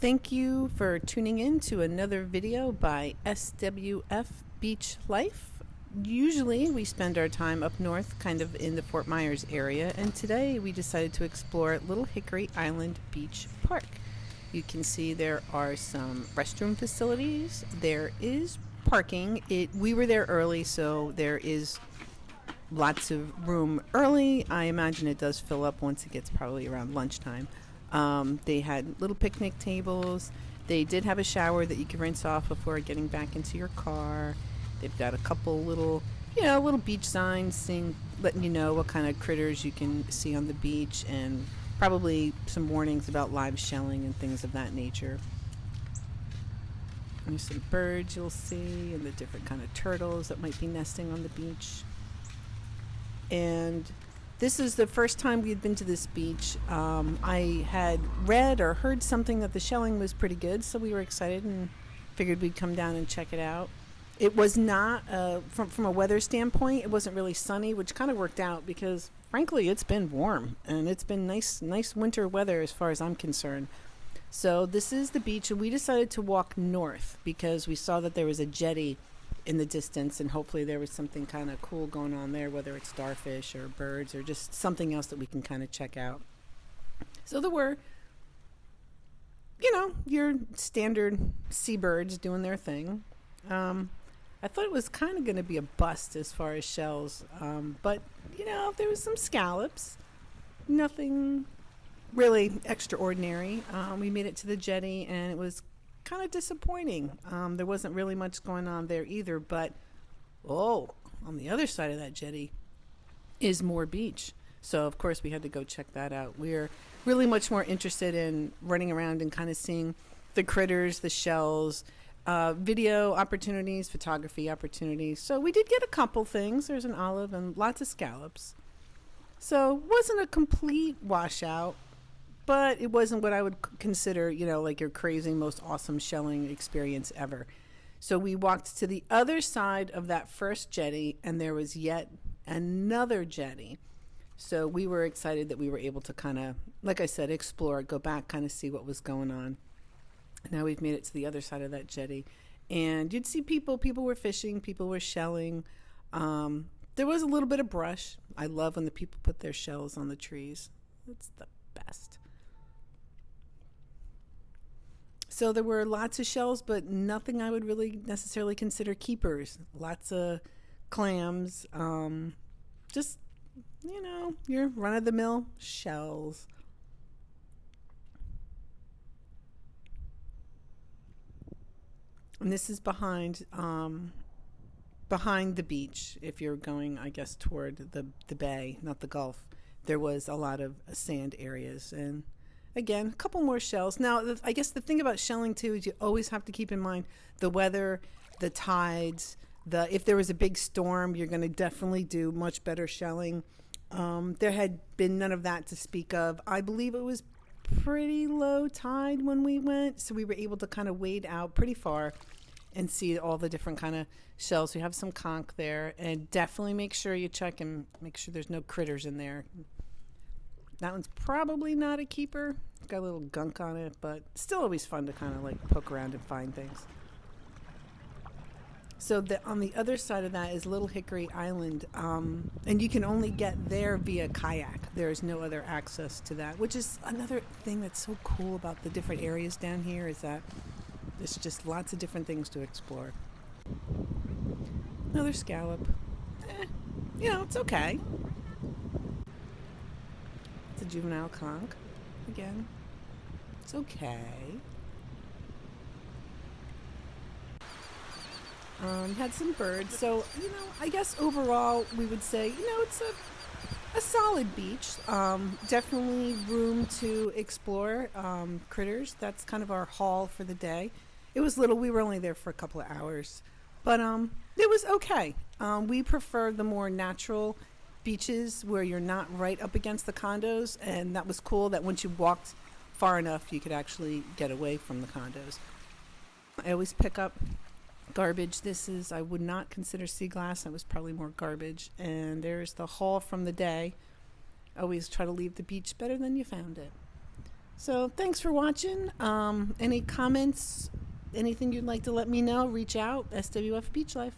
Thank you for tuning in to another video by SWF Beach Life. Usually we spend our time up north, kind of in the Fort Myers area, and today we decided to explore Little Hickory Island Beach Park. You can see there are some restroom facilities. There is parking. We were there early, so there is lots of room early. I imagine it does fill up once it gets probably around lunchtime. They had little picnic tables. They did have a shower that you can rinse off before getting back into your car. They've got a couple little beach signs letting you know what kind of critters you can see on the beach, and probably some warnings about live shelling and things of that nature. There's some birds you'll see and the different kind of turtles that might be nesting on the beach. And this is the first time we had been to this beach. I had read or heard something that the shelling was pretty good, so we were excited and figured we'd come down and check it out. It was not, from a weather standpoint, it wasn't really sunny, which kind of worked out because, frankly, it's been warm and it's been nice winter weather as far as I'm concerned. So this is the beach, and we decided to walk north because we saw that there was a jetty in the distance, and hopefully there was something kind of cool going on there, whether it's starfish or birds or just something else that we can kind of check out. So there were, your standard seabirds doing their thing. I thought it was kind of going to be a bust as far as shells, but there was some scallops, nothing really extraordinary. We made it to the jetty, and it was kind of disappointing. There wasn't really much going on there either, but on the other side of that jetty is more beach. So of course we had to go check that out. We're really much more interested in running around and kind of seeing the critters, the shells, video opportunities, photography opportunities. So we did get a couple things. There's an olive and lots of scallops. So it wasn't a complete washout, but it wasn't what I would consider, like your crazy, most awesome shelling experience ever. So we walked to the other side of that first jetty, and there was yet another jetty. So we were excited that we were able to kind of, like I said, explore, go back, kind of see what was going on. Now we've made it to the other side of that jetty, and you'd see people were fishing, people were shelling. There was a little bit of brush. I love when the people put their shells on the trees. It's the best. So there were lots of shells, but nothing I would really necessarily consider keepers. Lots of clams, just, your run-of-the-mill shells. And this is behind the beach. If you're going, I guess, toward the bay, not the Gulf, there was a lot of sand areas, and again, a couple more shells. Now, I guess the thing about shelling, too, is you always have to keep in mind the weather, the tides. If there was a big storm, you're going to definitely do much better shelling. There had been none of that to speak of. I believe it was pretty low tide when we went, so we were able to kind of wade out pretty far and see all the different kind of shells. We have some conch there, and definitely make sure you check and make sure there's no critters in there. That one's probably not a keeper. It's got a little gunk on it, but still always fun to kind of like poke around and find things. So on the other side of that is Little Hickory Island, and you can only get there via kayak. There is no other access to that, which is another thing that's so cool about the different areas down here, is that there's just lots of different things to explore. Another scallop. It's okay. It's a juvenile conch. Again, it's okay. Had some birds. So, I guess overall we would say, it's a solid beach. Definitely room to explore critters. That's kind of our haul for the day. It was little. We were only there for a couple of hours. But it was okay. We prefer the more natural beaches where you're not right up against the condos. And that was cool that once you walked far enough, you could actually get away from the condos. I always pick up garbage. I would not consider sea glass. That was probably more garbage. And there's the haul from the day. Always try to leave the beach better than you found it. So thanks for watching. Any comments, anything you'd like to let me know, reach out. SWF Beach Life.